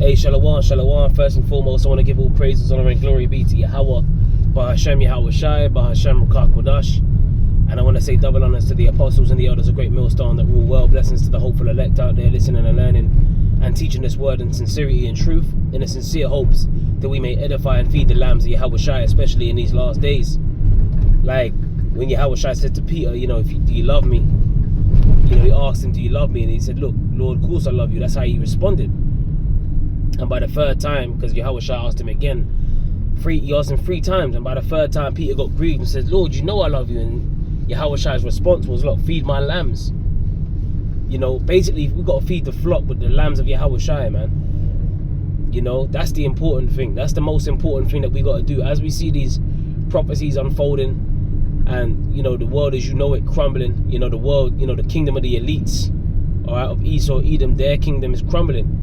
Hey, Shalom, Shalom. First and foremost, I want to give all praises, honor, and glory be to Yahweh, Bahashem Yahweh Shai, Bahashem Rukak Kodash. And I want to say double honors to the apostles and the elders of Great Millstone that rule well. Blessings to the hopeful elect out there listening and learning and teaching this word in sincerity and truth, in the sincere hopes that we may edify and feed the lambs of Yahweh Shai, especially in these last days. Like when Yahweh Shai said to Peter, you know, do you love me? You know, he asked him, do you love me? And he said, look, Lord, of course I love you. That's how he responded. And by the third time, because Yahweh Shai asked him again, he asked him 3 times, and by the third time Peter got grieved and said, Lord, you know I love you. And Yahweh Shai's response was, look, feed my lambs. You know, basically we've got to feed the flock with the lambs of Yahweh Shai, man. You know, that's the important thing. That's the most important thing that we got to do. As we see these prophecies unfolding, and you know, the world as you know it crumbling, you know, the world, you know, the kingdom of the elites, all right, of Esau, Edom, their kingdom is crumbling.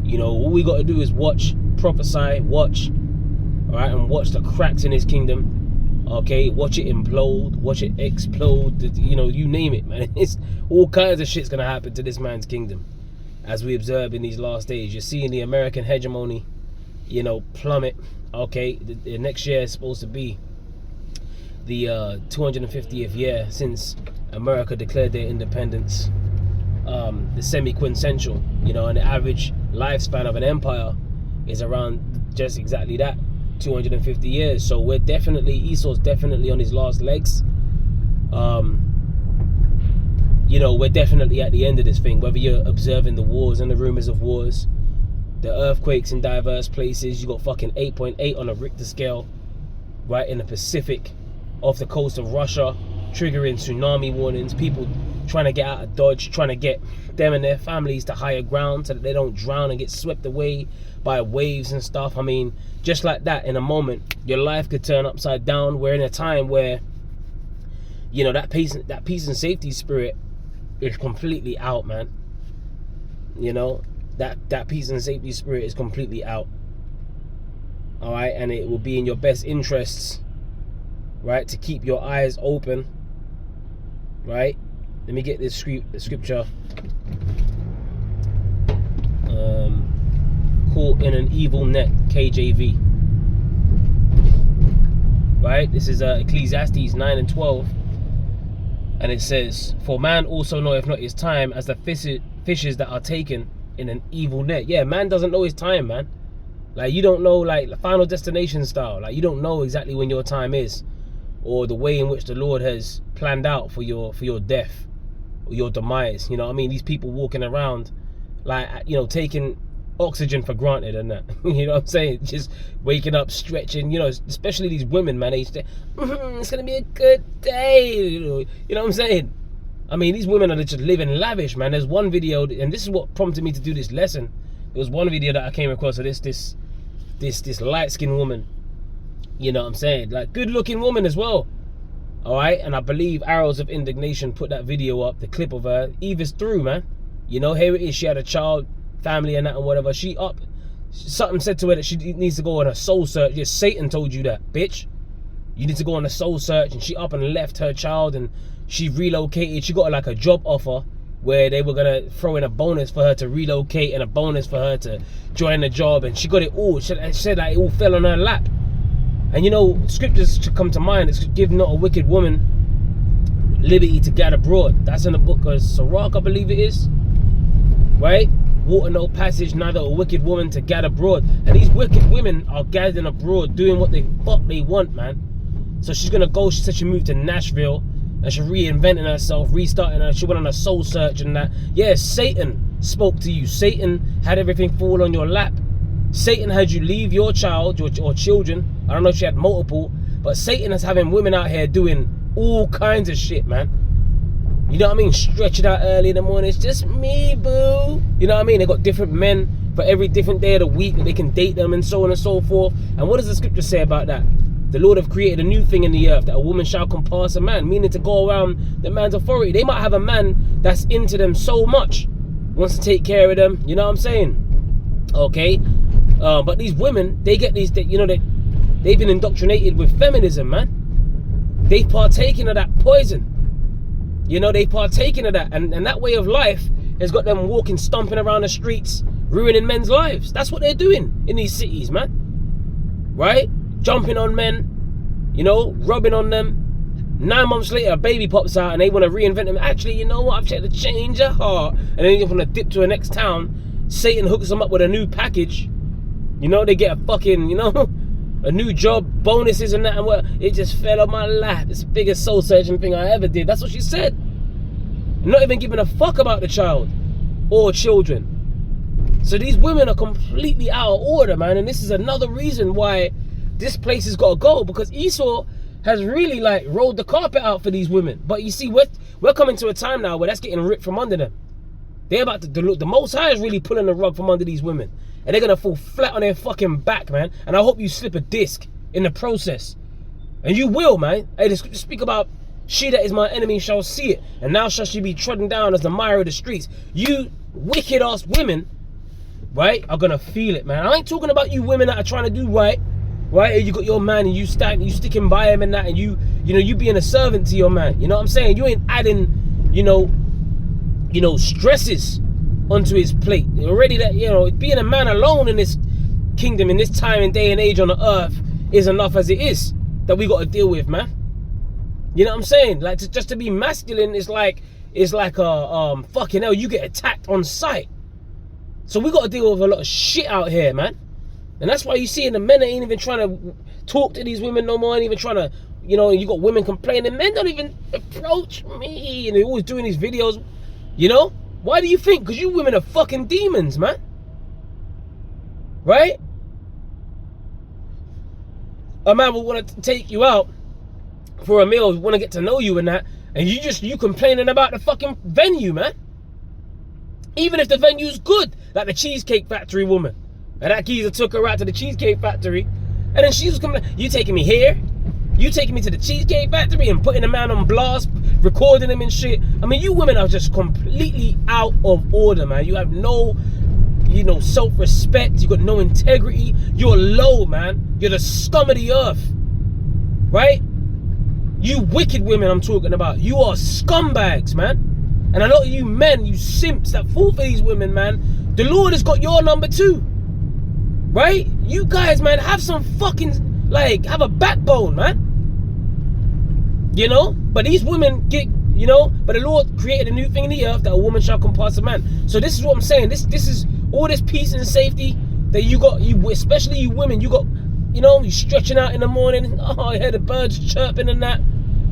You know, all we got to do is watch, prophesy, watch, all right, and watch the cracks in his kingdom, okay? Watch it implode, watch it explode, you know, you name it, man. It's all kinds of shit's gonna happen to this man's kingdom, as we observe in these last days. You're seeing the American hegemony, you know, plummet, okay? The next year is supposed to be the 250th year since America declared their independence. The semi-quintessential, you know, and the average lifespan of an empire is around just exactly that, 250 years. So we're definitely, Esau's definitely on his last legs. You know, we're definitely at the end of this thing, whether you're observing the wars and the rumors of wars, the earthquakes in diverse places. You got fucking 8.8 on a Richter scale right in the Pacific off the coast of Russia, triggering tsunami warnings, people trying to get out of Dodge, trying to get them and their families to higher ground so that they don't drown and get swept away by waves and stuff. I mean, just like that, in a moment, your life could turn upside down. We're in a time where, you know, that peace and safety spirit is completely out, man. You know, that peace and safety spirit is completely out. All right, and it will be in your best interests, right, to keep your eyes open, right? Let me get this scripture. Caught in an evil net, KJV. Right? This is Ecclesiastes 9 and 12. And it says, for man also knoweth not his time, as the fishes that are taken in an evil net. Yeah, man doesn't know his time, man. Like, you don't know, like, Final Destination style. Like, you don't know exactly when your time is, or the way in which the Lord has planned out for your death, or your demise. You know what I mean? These people walking around, like, you know, taking oxygen for granted and that. You know what I'm saying? Just waking up, stretching, you know, especially these women, man. They say, it's gonna be a good day. You know what I'm saying? I mean, these women are just living lavish, man. There's one video, and this is what prompted me to do this lesson. There was one video that I came across of this light-skinned woman. You know what I'm saying? Like, good-looking woman as well. All right? And I believe Arrows of Indignation put that video up, the clip of her. Eva's through, man. You know, here it is. She had a child, family and that and whatever. Something said to her that she needs to go on a soul search. Yes, Satan told you that, bitch. You need to go on a soul search. And she up and left her child, and she relocated. She got like a job offer where they were gonna throw in a bonus for her to relocate and a bonus for her to join the job, and she got it all. She said that it all fell on her lap. And you know, scriptures should come to mind. It's give not a wicked woman liberty to gad abroad. That's in the book of Sirach, I believe it is. Right? Water no passage, neither a wicked woman to gad abroad. And these wicked women are gathering abroad, doing what the fuck they want, man. So she's gonna go, she said she moved to Nashville, and she's reinventing herself, restarting her. She went on a soul search and that. Yeah, Satan spoke to you. Satan had everything fall on your lap. Satan had you leave your child, or children. I don't know if she had multiple, but Satan is having women out here doing all kinds of shit, man. You know what I mean? Stretching out early in the morning. It's just me, boo. You know what I mean? They got different men for every different day of the week that they can date them, and so on and so forth. And what does the scripture say about that? The Lord have created a new thing in the earth, that a woman shall compass a man, meaning to go around the man's authority. They might have a man that's into them so much, wants to take care of them. You know what I'm saying? Okay? But these women, they get these, you know, they've been indoctrinated with feminism, man. They've partaken of that poison. You know, they've partaken of that. And that way of life has got them walking, stomping around the streets, ruining men's lives. That's what they're doing in these cities, man. Right? Jumping on men, you know, rubbing on them. 9 months later, a baby pops out and they want to reinvent them. Actually, you know what? I've checked to change your heart. And then you want to dip to the next town. Satan hooks them up with a new package. You know, they get a fucking, you know, a new job, bonuses and that. And what? It just fell on my lap. It's the biggest soul searching thing I ever did. That's what she said. Not even giving a fuck about the child or children. So these women are completely out of order, man. And this is another reason why this place has got to go, because Esau has really like rolled the carpet out for these women. But you see, we're coming to a time now where that's getting ripped from under them. They're about to, the Most High is really pulling the rug from under these women. And they're going to fall flat on their fucking back, man. And I hope you slip a disc in the process. And you will, man. Hey, the scriptures speak about, she that is my enemy shall see it, and now shall she be trodden down as the mire of the streets. You wicked ass women, right, are going to feel it, man. I ain't talking about you women that are trying to do right. Right, you got your man and you sticking by him and that, and you know, you being a servant to your man. You know what I'm saying? You ain't adding, you know, stresses onto his plate. Already that, you know, being a man alone in this kingdom, in this time and day and age on the earth is enough as it is that we got to deal with, man. You know what I'm saying? Like, just to be masculine is like a fucking hell, you get attacked on sight. So we got to deal with a lot of shit out here, man. And that's why you see the men ain't even trying to talk to these women no more, ain't even trying to, you know, you got women complaining, men don't even approach me, and they're always doing these videos, you know? Why do you think? Because you women are fucking demons, man. Right? A man will want to take you out for a meal, want to get to know you and that, and you complaining about the fucking venue, man. Even if the venue's good, like the Cheesecake Factory woman. And that geezer took her out to the Cheesecake Factory. And then she was coming, you taking me here? You taking me to the Cheesecake Factory and putting a man on blast, recording him and shit. I mean, you women are just completely out of order, man. You have no, you know, self-respect. You got no integrity. You're low, man. You're the scum of the earth. Right? You wicked women I'm talking about. You are scumbags, man. And a lot of you men, you simps that fall for these women, man, the Lord has got your number too. Right? You guys, man, have some fucking, like, have a backbone, man. You know? But these women get, you know, but the Lord created a new thing in the earth, that a woman shall compass a man. So this is what I'm saying. This is all this peace and safety that you got, especially you women, you got, you know, you stretching out in the morning. Oh, I hear the birds chirping and that.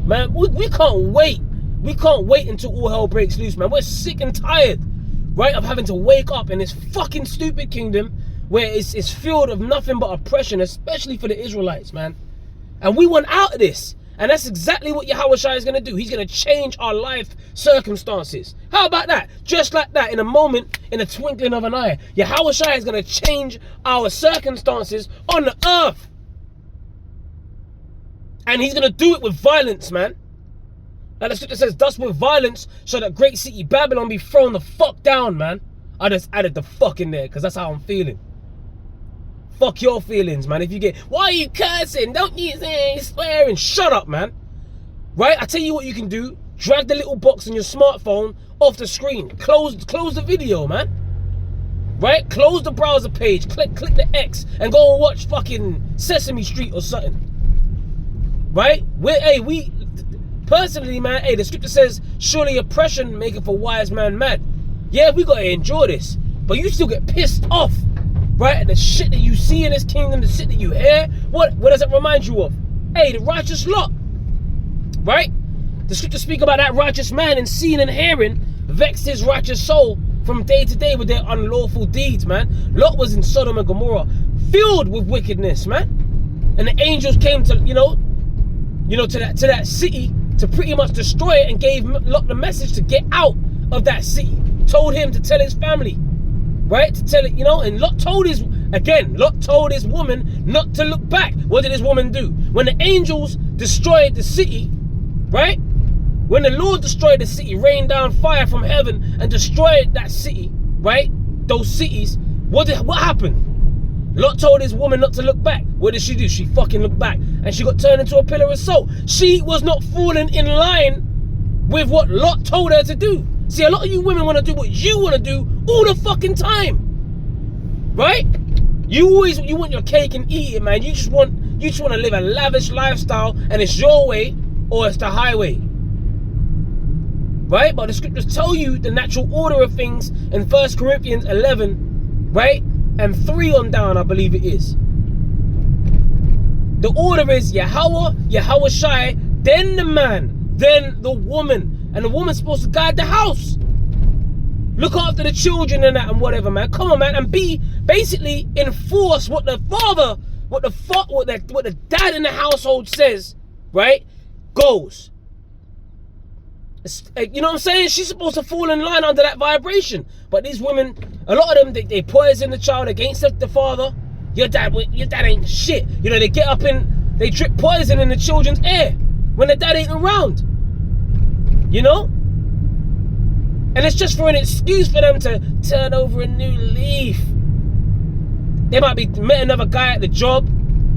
Man, we can't wait. We can't wait until all hell breaks loose, man. We're sick and tired, right, of having to wake up in this fucking stupid kingdom where it's filled of nothing but oppression, especially for the Israelites, man. And we want out of this. And that's exactly what Yahushua is going to do. He's going to change our life circumstances. How about that? Just like that, in a moment, in a twinkling of an eye, Yahushua is going to change our circumstances on the earth. And he's going to do it with violence, man. Now the scripture says, thus with violence shall that great city Babylon be thrown the fuck down, man. I just added the fuck in there because that's how I'm feeling. Fuck your feelings, man. If you get, why are you cursing? Don't you say swearing? Shut up, man. Right? I tell you what you can do. Drag the little box on your smartphone off the screen. Close the video, man. Right? Close the browser page. Click the X and go and watch fucking Sesame Street or something. Right? We personally, man, the scripture says, surely oppression maketh a wise man mad. Yeah, we gotta endure this. But you still get pissed off. Right? And the shit that you see in this kingdom, the shit that you hear, what does it remind you of? Hey, the righteous Lot. Right? The scriptures speak about that righteous man, and seeing and hearing vexed his righteous soul from day to day with their unlawful deeds, man. Lot was in Sodom and Gomorrah, filled with wickedness, man. And the angels came to, to that city to pretty much destroy it, and gave Lot the message to get out of that city. Told him to tell his family. Right? To tell it, and Lot told his woman not to look back. What did his woman do? When the angels destroyed the city, right? When the Lord destroyed the city, rained down fire from heaven and destroyed that city, right? Those cities, what happened? Lot told his woman not to look back. What did she do? She fucking looked back, and she got turned into a pillar of salt. She was not falling in line with what Lot told her to do. See, a lot of you women want to do what you want to do all the fucking time. right? You want your cake and eat it, man. You just want to live a lavish lifestyle, and it's your way or it's the highway, right? But the scriptures tell you the natural order of things in 1 Corinthians 11, right? And 3 on down, I believe it is. The order is Yahweh Shai, then the man, then the woman. And the woman's supposed to guide the house. Look after the children and that and whatever, man. Come on, man. And basically enforce what the father, what the dad in the household says, right? Goes. You know what I'm saying? She's supposed to fall in line under that vibration. But these women, a lot of them, they poison the child against the father. Your dad ain't shit. You know, they get up and they drip poison in the children's air when the dad ain't around. You know? And it's just for an excuse for them to turn over a new leaf. They might be met another guy at the job,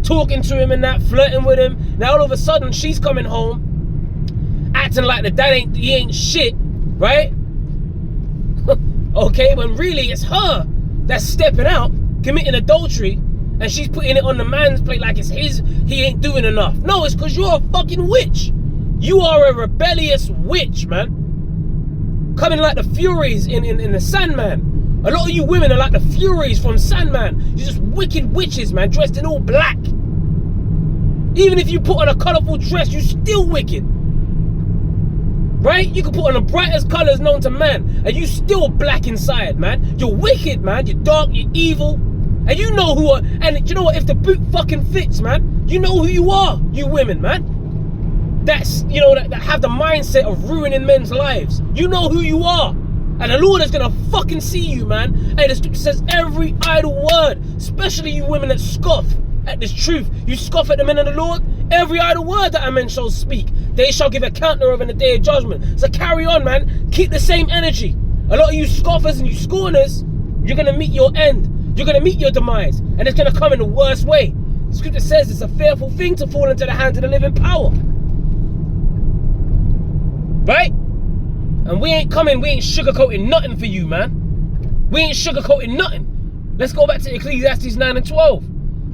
talking to him and that, flirting with him. Now all of a sudden she's coming home, acting like the dad ain't shit, right? Okay, when really it's her that's stepping out, committing adultery, and she's putting it on the man's plate like it's his, he ain't doing enough. No, it's because you're a fucking witch. You are a rebellious witch, man. Coming like the Furies in the Sandman. A lot of you women are like the Furies from Sandman. You're just wicked witches, man, dressed in all black. Even if you put on a colourful dress, you're still wicked. Right? You can put on the brightest colours known to man, and you still black inside, man. You're wicked, man. You're dark, you're evil. And you know who are, and you know what, if the boot fucking fits, man, you know who you are, you women, man. That's, you know, that have the mindset of ruining men's lives. You know who you are. And the Lord is gonna fucking see you, man. And the scripture says every idle word, especially you women that scoff at this truth. You scoff at the men of the Lord. Every idle word that a man shall speak, they shall give account thereof in the day of judgment. So carry on, man. Keep the same energy. A lot of you scoffers and you scorners, you're gonna meet your end. You're gonna meet your demise, and it's gonna come in the worst way. The scripture says it's a fearful thing to fall into the hands of the living power. Right? And we ain't sugarcoating nothing for you, man. We ain't sugarcoating nothing. Let's go back to Ecclesiastes 9 and 12.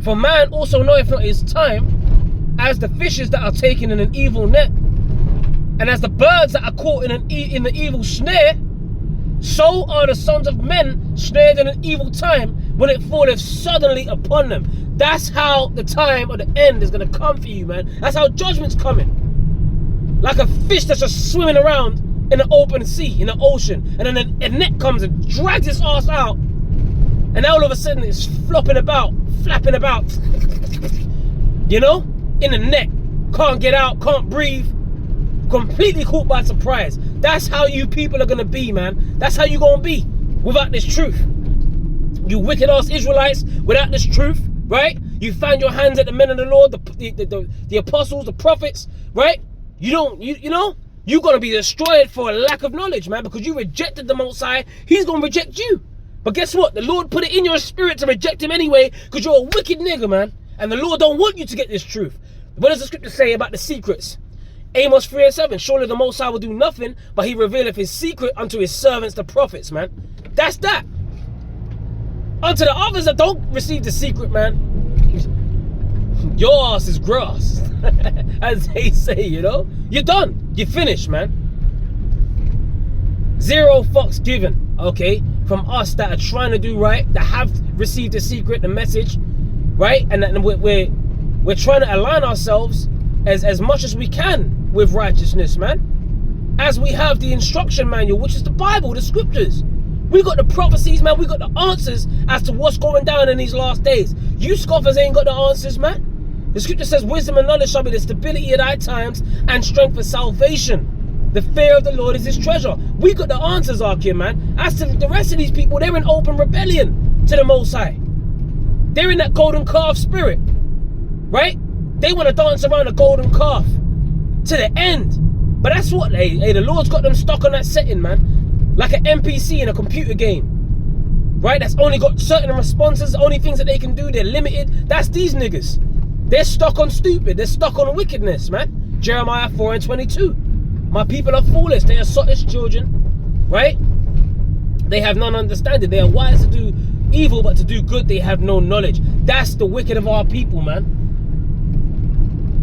For man also knoweth not his time, as the fishes that are taken in an evil net, and as the birds that are caught in the evil snare, so are the sons of men snared in an evil time when it falleth suddenly upon them. That's how the time of the end is going to come for you, man. That's how judgment's coming. Like a fish that's just swimming around in the open sea, in the ocean, and then a net comes and drags its ass out, and now all of a sudden it's flapping about, you know, in the net, can't get out, can't breathe, completely caught by surprise. That's how you people are gonna be, man. That's how you gonna be without this truth. You wicked ass Israelites, without this truth, right? You find your hands at the men of the Lord, the apostles, the prophets, right? You know, you're gonna be destroyed for a lack of knowledge, man, because you rejected the Most High. He's gonna reject you. But guess what? The Lord put it in your spirit to reject him anyway, because you're a wicked nigga, man. And the Lord don't want you to get this truth. What does the scripture say about the secrets? Amos 3 and 7. Surely the Most High will do nothing, but he revealeth his secret unto his servants, the prophets, man. That's that. Unto the others that don't receive the secret, man, your ass is grass. As they say, you know. You're done. You're finished, man. Zero fucks given, okay, from us that are trying to do right, that have received the secret, the message, right? And we're trying to align ourselves as much as we can with righteousness, man. As we have the instruction manual, which is the Bible, the scriptures. We got the prophecies, man. We got the answers as to what's going down in these last days. You scoffers ain't got the answers, man. The scripture says wisdom and knowledge shall be the stability of thy times and strength for salvation. The fear of the Lord is his treasure. We got the answers, Arkin, man. As to the rest of these people, they're in open rebellion to the Most High. They're in that golden calf spirit, right? They want to dance around the golden calf to the end. But that's what, hey, the Lord's got them stuck on that setting, man. Like an NPC in a computer game, right? That's only got certain responses, only things that they can do, they're limited. That's these niggas. They're stuck on stupid. They're stuck on wickedness, man. Jeremiah 4 and 22. My people are foolish. They are sottish children, right? They have none understanding. They are wise to do evil, but to do good they have no knowledge. That's the wicked of our people, man.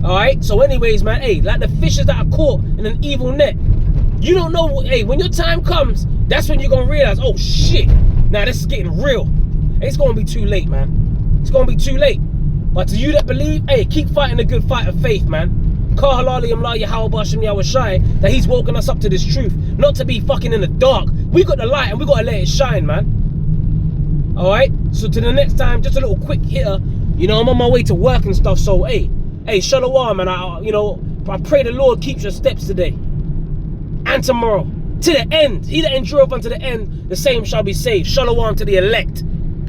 Alright, so anyways, man, hey, like the fishes that are caught in an evil net, you don't know, hey, when your time comes, that's when you're gonna realize, oh shit, now this is getting real. It's gonna be too late, man. It's gonna be too late. But to you that believe, hey, keep fighting the good fight of faith, man. That he's woken us up to this truth, not to be fucking in the dark. We got the light and we gotta let it shine, man. Alright, so to the next time, just a little quick hitter. You know, I'm on my way to work and stuff, so hey, shalom, man. I pray the Lord keeps your steps today and tomorrow to the end. He that endureth unto the end, the same shall be saved. Shalom to the elect.